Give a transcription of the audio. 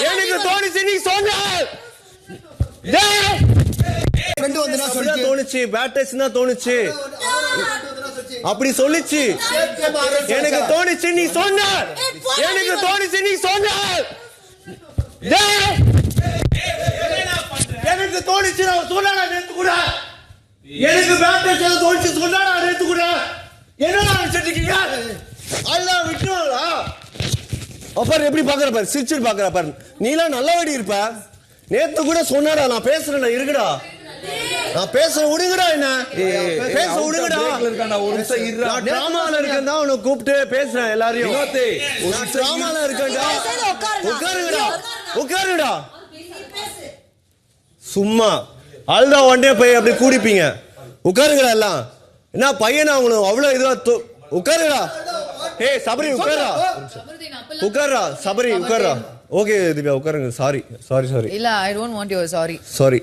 எனக்கு தோணுச்சு நீ சொன்ன தோணுச்சு பேட் டச் தான் தோணுச்சு அப்படி சொல்லிச்சு எனக்கு தோணுச்சு நீ சொன்ன எனக்கு தோணுச்சு நீ சொன்ன எனக்கு தோணுச்சு நான் சொன்னா நேத்து கூட எனக்கு பேட் டச் தோணுச்சு சொன்னா நேத்து கூட என்னடா நினைச்சிட்டீங்க அல்லாஹ் விட்டுறா அப்புறம் எப்படி பாக்குற பாரு சிரிச்சுட்டு பாக்குற பாரு நீலாம் நல்லபடி இருப்ப நேத்து கூட சொன்னாடா நான் பேசுறேன்டா இருக்குடா நான் பேச விடுங்கடா என்ன பேச விடுங்கடா ஒரு நிமிஷம் இருடா நான் டிராமால இருக்கேன்டா உன்னை கூப்பிட்டு பேசுறேன் எல்லாரையும் நான் டிராமால இருக்கேன்டா உட்காருங்கடா உட்காருங்கடா சும்மா அழுதா உடனே போய் அப்படி கூடிப்பீங்க உட்காருங்கடா எல்லாம் என்ன பையனா அவனும் அவ்வளவு இதுவா உட்காருங்கடா ஏய் சபரி உட்காருடா சபரி உட்காருடா ஓகே திவ்யா உட்காருங்க சாரி இல்ல I don't want your sorry sorry